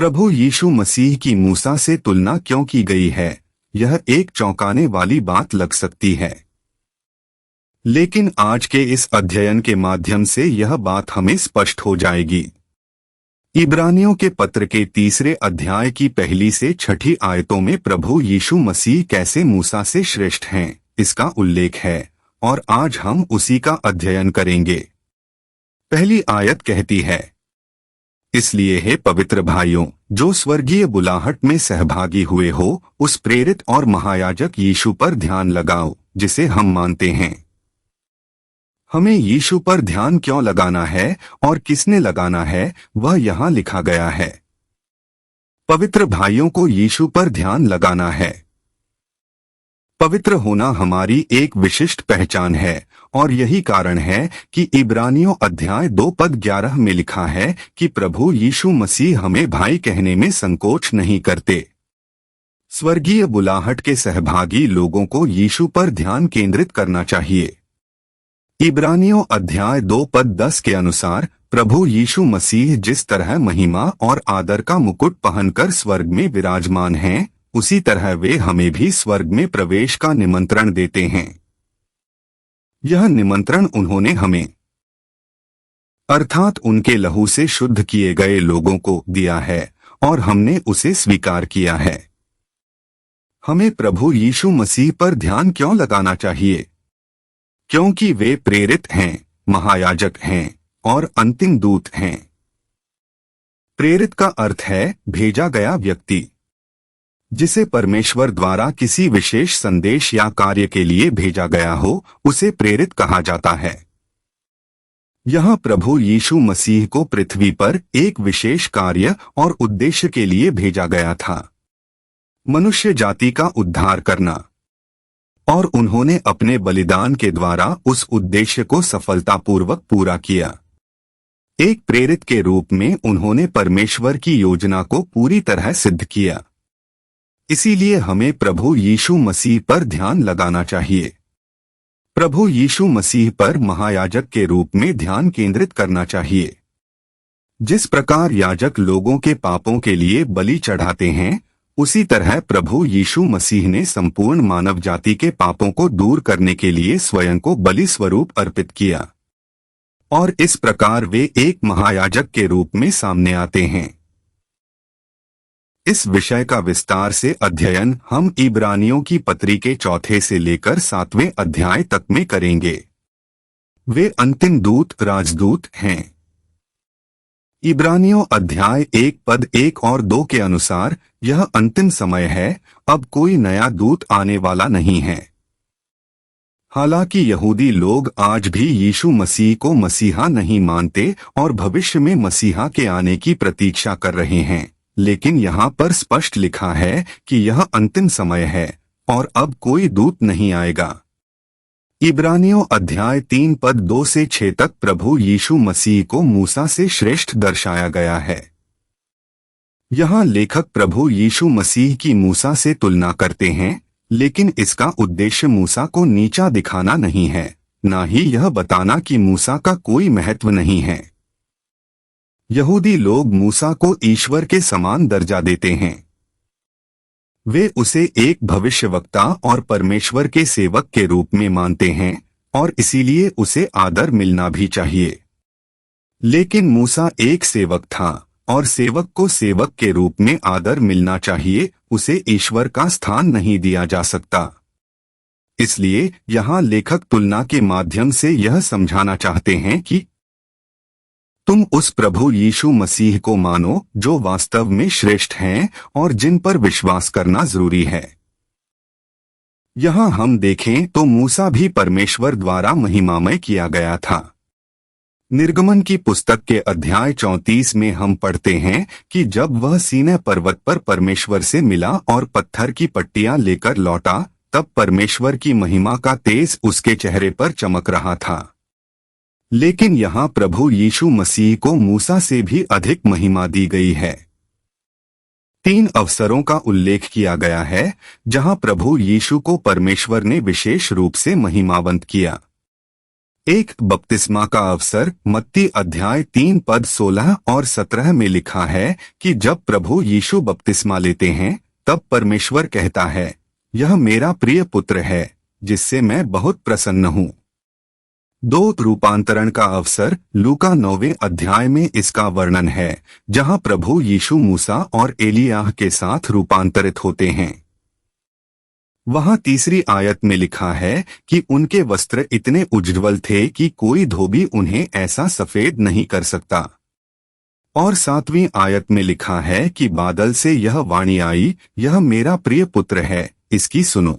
प्रभु यीशु मसीह की मूसा से तुलना क्यों की गई है? यह एक चौंकाने वाली बात लग सकती है, लेकिन आज के इस अध्ययन के माध्यम से यह बात हमें स्पष्ट हो जाएगी। इब्रानियों के पत्र के 3 अध्याय की 1 से 6 आयतों में प्रभु यीशु मसीह कैसे मूसा से श्रेष्ठ हैं, इसका उल्लेख है और आज हम उसी का अध्ययन करेंगे। पहली आयत कहती है, इसलिए हे पवित्र भाइयों, जो स्वर्गीय बुलाहट में सहभागी हुए हो, उस प्रेरित और महायाजक यीशु पर ध्यान लगाओ जिसे हम मानते हैं। हमें यीशु पर ध्यान क्यों लगाना है और किसने लगाना है, वह यहाँ लिखा गया है। पवित्र भाइयों को यीशु पर ध्यान लगाना है। पवित्र होना हमारी एक विशिष्ट पहचान है और यही कारण है कि इब्रानियों अध्याय 2:11 में लिखा है कि प्रभु यीशु मसीह हमें भाई कहने में संकोच नहीं करते। स्वर्गीय बुलाहट के सहभागी लोगों को यीशु पर ध्यान केंद्रित करना चाहिए। इब्रानियों अध्याय 2:10 के अनुसार प्रभु यीशु मसीह जिस तरह महिमा और आदर का मुकुट पहनकर स्वर्ग में विराजमान हैं, उसी तरह वे हमें भी स्वर्ग में प्रवेश का निमंत्रण देते हैं। यह निमंत्रण उन्होंने हमें, अर्थात उनके लहू से शुद्ध किए गए लोगों को दिया है और हमने उसे स्वीकार किया है। हमें प्रभु यीशु मसीह पर ध्यान क्यों लगाना चाहिए? क्योंकि वे प्रेरित हैं, महायाजक हैं और अंतिम दूत हैं। प्रेरित का अर्थ है भेजा गया व्यक्ति, जिसे परमेश्वर द्वारा किसी विशेष संदेश या कार्य के लिए भेजा गया हो, उसे प्रेरित कहा जाता है। यहाँ प्रभु यीशु मसीह को पृथ्वी पर एक विशेष कार्य और उद्देश्य के लिए भेजा गया था, मनुष्य जाति का उद्धार करना, और उन्होंने अपने बलिदान के द्वारा उस उद्देश्य को सफलतापूर्वक पूरा किया। एक प्रेरित के रूप में उन्होंने परमेश्वर की योजना को पूरी तरह सिद्ध किया। इसीलिए हमें प्रभु यीशु मसीह पर ध्यान लगाना चाहिए। प्रभु यीशु मसीह पर महायाजक के रूप में ध्यान केंद्रित करना चाहिए। जिस प्रकार याजक लोगों के पापों के लिए बलि चढ़ाते हैं, उसी तरह प्रभु यीशु मसीह ने संपूर्ण मानव जाति के पापों को दूर करने के लिए स्वयं को बलि स्वरूप अर्पित किया, और इस प्रकार वे एक महायाजक के रूप में सामने आते हैं। इस विषय का विस्तार से अध्ययन हम इब्रानियों की पत्री के 4 से लेकर 7वें अध्याय तक में करेंगे। वे अंतिम दूत, राजदूत हैं। इब्रानियों अध्याय 1:1 और 2 के अनुसार यह अंतिम समय है, अब कोई नया दूत आने वाला नहीं है। हालांकि यहूदी लोग आज भी यीशु मसीह को मसीहा नहीं मानते और भविष्य में मसीहा के आने की प्रतीक्षा कर रहे हैं, लेकिन यहाँ पर स्पष्ट लिखा है कि यह अंतिम समय है और अब कोई दूत नहीं आएगा। इब्रानियों अध्याय 3:2 से 6 तक प्रभु यीशु मसीह को मूसा से श्रेष्ठ दर्शाया गया है। यहाँ लेखक प्रभु यीशु मसीह की मूसा से तुलना करते हैं, लेकिन इसका उद्देश्य मूसा को नीचा दिखाना नहीं है, न ही यह बताना कि मूसा का कोई महत्व नहीं है। यहूदी लोग मूसा को ईश्वर के समान दर्जा देते हैं। वे उसे एक भविष्यवक्ता और परमेश्वर के सेवक के रूप में मानते हैं और इसीलिए उसे आदर मिलना भी चाहिए। लेकिन मूसा एक सेवक था और सेवक को सेवक के रूप में आदर मिलना चाहिए, उसे ईश्वर का स्थान नहीं दिया जा सकता। इसलिए यहाँ लेखक तुलना के माध्यम से यह समझाना चाहते हैं कि तुम उस प्रभु यीशु मसीह को मानो जो वास्तव में श्रेष्ठ हैं और जिन पर विश्वास करना जरूरी है। यहाँ हम देखें तो मूसा भी परमेश्वर द्वारा महिमामय किया गया था। निर्गमन की पुस्तक के अध्याय 34 में हम पढ़ते हैं कि जब वह सीनै पर्वत पर परमेश्वर से मिला और पत्थर की पट्टियां लेकर लौटा, तब परमेश्वर की महिमा का तेज उसके चेहरे पर चमक रहा था। लेकिन यहाँ प्रभु यीशु मसीह को मूसा से भी अधिक महिमा दी गई है। 3 अवसरों का उल्लेख किया गया है जहाँ प्रभु यीशु को परमेश्वर ने विशेष रूप से महिमावंत किया। एक बपतिस्मा का अवसर मत्ती अध्याय 3 पद 16 और 17 में लिखा है कि जब प्रभु यीशु बपतिस्मा लेते हैं तब परमेश्वर कहता है, यह मेरा प्रिय पुत्र है जिससे मैं बहुत प्रसन्न हूँ। 2 रूपांतरण का अवसर लूका 9वें अध्याय में इसका वर्णन है, जहाँ प्रभु यीशु मूसा और एलियाह के साथ रूपांतरित होते हैं। वहाँ तीसरी आयत में लिखा है कि उनके वस्त्र इतने उज्ज्वल थे कि कोई धोबी उन्हें ऐसा सफेद नहीं कर सकता। और 7वीं आयत में लिखा है कि बादल से यह वाणी आई, यह मेरा प्रिय पुत्र है, इसकी सुनो।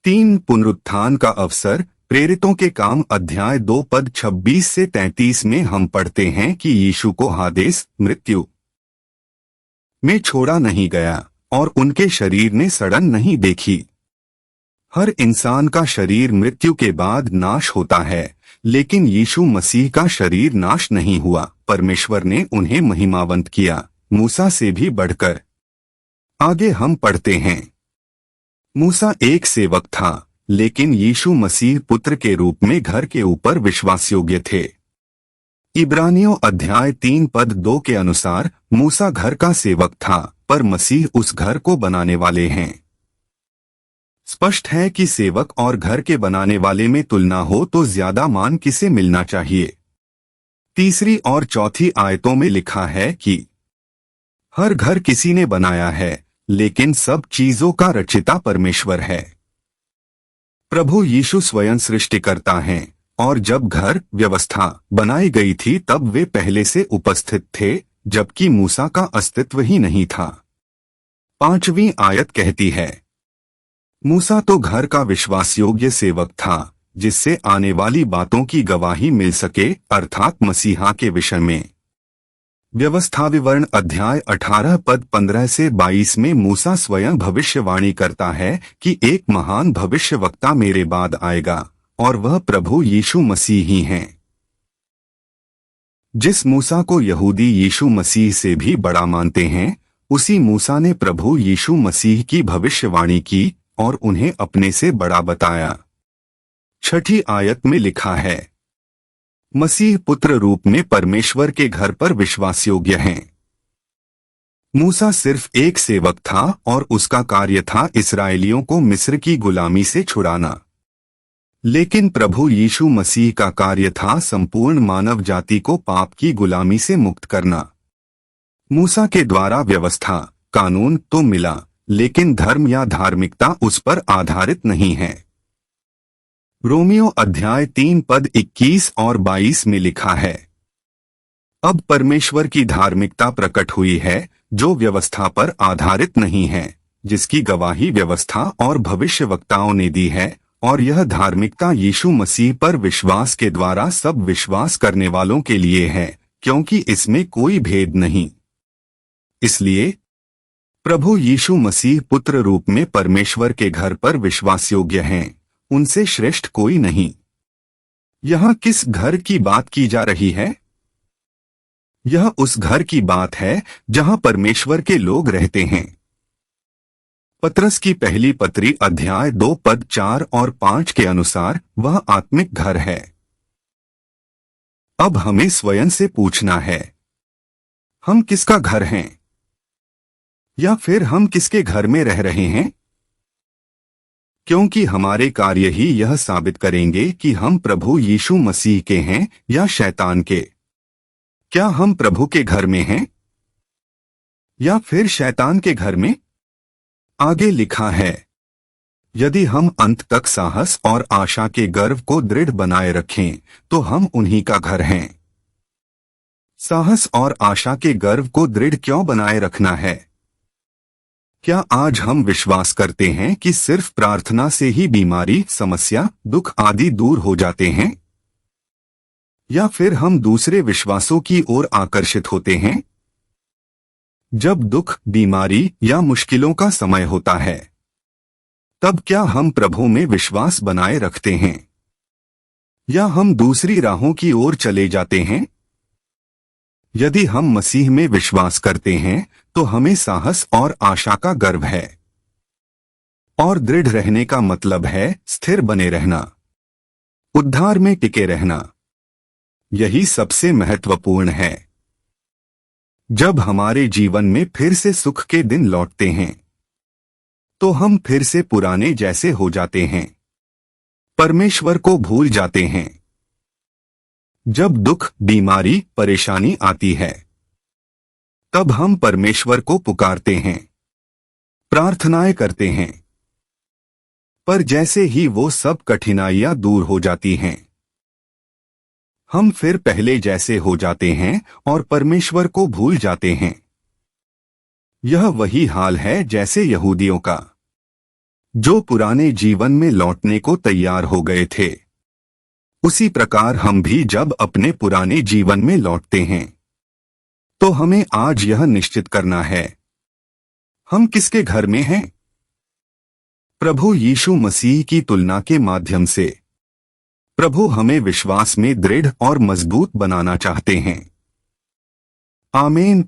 3 पुनरुत्थान का अवसर प्रेरितों के काम अध्याय 2 पद 26 से 33 में हम पढ़ते हैं कि यीशु को हादेस मृत्यु में छोड़ा नहीं गया और उनके शरीर ने सड़न नहीं देखी। हर इंसान का शरीर मृत्यु के बाद नाश होता है, लेकिन यीशु मसीह का शरीर नाश नहीं हुआ। परमेश्वर ने उन्हें महिमावंत किया, मूसा से भी बढ़कर। आगे हम पढ़ते हैं, मूसा एक सेवक था, लेकिन यीशु मसीह पुत्र के रूप में घर के ऊपर विश्वासयोग्य थे। इब्रानियों अध्याय 3 पद 2 के अनुसार मूसा घर का सेवक था, पर मसीह उस घर को बनाने वाले हैं। स्पष्ट है कि सेवक और घर के बनाने वाले में तुलना हो तो ज्यादा मान किसे मिलना चाहिए। 3 और 4 आयतों में लिखा है कि हर घर किसी ने बनाया है, लेकिन सब चीजों का रचिता परमेश्वर है। प्रभु यीशु स्वयं सृष्टिकर्ता हैं, और जब घर व्यवस्था बनाई गई थी तब वे पहले से उपस्थित थे, जबकि मूसा का अस्तित्व ही नहीं था। 5वीं आयत कहती है, मूसा तो घर का विश्वासयोग्य सेवक था, जिससे आने वाली बातों की गवाही मिल सके, अर्थात मसीहा के विषय में। व्यवस्था विवरण अध्याय 18 पद 15 से 22 में मूसा स्वयं भविष्यवाणी करता है कि एक महान भविष्यवक्ता मेरे बाद आएगा, और वह प्रभु यीशु मसीह ही हैं। जिस मूसा को यहूदी यीशु मसीह से भी बड़ा मानते हैं, उसी मूसा ने प्रभु यीशु मसीह की भविष्यवाणी की और उन्हें अपने से बड़ा बताया। 6 आयत में लिखा है, मसीह पुत्र रूप में परमेश्वर के घर पर विश्वासयोग्य हैं। मूसा सिर्फ एक सेवक था और उसका कार्य था इस्राएलियों को मिस्र की गुलामी से छुड़ाना, लेकिन प्रभु यीशु मसीह का कार्य था संपूर्ण मानव जाति को पाप की गुलामी से मुक्त करना। मूसा के द्वारा व्यवस्था कानून तो मिला, लेकिन धर्म या धार्मिकता उस पर आधारित नहीं है। रोमियो अध्याय 3 पद 21 और 22 में लिखा है, अब परमेश्वर की धार्मिकता प्रकट हुई है, जो व्यवस्था पर आधारित नहीं है, जिसकी गवाही व्यवस्था और भविष्यवक्ताओं ने दी है, और यह धार्मिकता यीशु मसीह पर विश्वास के द्वारा सब विश्वास करने वालों के लिए है, क्योंकि इसमें कोई भेद नहीं। इसलिए प्रभु यीशु मसीह पुत्र रूप में परमेश्वर के घर पर विश्वासयोग्य हैं, उनसे श्रेष्ठ कोई नहीं। यहाँ किस घर की बात की जा रही है? यह उस घर की बात है जहाँ परमेश्वर के लोग रहते हैं। पतरस की पहली पत्री अध्याय 2 पद 4 और 5 के अनुसार वह आत्मिक घर है। अब हमें स्वयं से पूछना है, हम किसका घर हैं? या फिर हम किसके घर में रह रहे हैं? क्योंकि हमारे कार्य ही यह साबित करेंगे कि हम प्रभु यीशु मसीह के हैं या शैतान के। क्या हम प्रभु के घर में हैं या फिर शैतान के घर में? आगे लिखा है, यदि हम अंत तक साहस और आशा के गर्व को दृढ़ बनाए रखें तो हम उन्हीं का घर हैं। साहस और आशा के गर्व को दृढ़ क्यों बनाए रखना है? क्या आज हम विश्वास करते हैं कि सिर्फ प्रार्थना से ही बीमारी, समस्या, दुख आदि दूर हो जाते हैं? या फिर हम दूसरे विश्वासों की ओर आकर्षित होते हैं? जब दुख, बीमारी या मुश्किलों का समय होता है, तब क्या हम प्रभु में विश्वास बनाए रखते हैं या हम दूसरी राहों की ओर चले जाते हैं? यदि हम मसीह में विश्वास करते हैं तो हमें साहस और आशा का गर्व है। और दृढ़ रहने का मतलब है स्थिर बने रहना। उद्धार में टिके रहना, यही सबसे महत्वपूर्ण है। जब हमारे जीवन में फिर से सुख के दिन लौटते हैं तो हम फिर से पुराने जैसे हो जाते हैं, परमेश्वर को भूल जाते हैं। जब दुख, बीमारी, परेशानी आती है तब हम परमेश्वर को पुकारते हैं, प्रार्थनाएं करते हैं, पर जैसे ही वो सब कठिनाइयां दूर हो जाती हैं हम फिर पहले जैसे हो जाते हैं और परमेश्वर को भूल जाते हैं। यह वही हाल है जैसे यहूदियों का, जो पुराने जीवन में लौटने को तैयार हो गए थे। उसी प्रकार हम भी जब अपने पुराने जीवन में लौटते हैं तो हमें आज यह निश्चित करना है, हम किसके घर में हैं? प्रभु यीशु मसीह की तुलना के माध्यम से प्रभु हमें विश्वास में दृढ़ और मजबूत बनाना चाहते हैं। आमीन।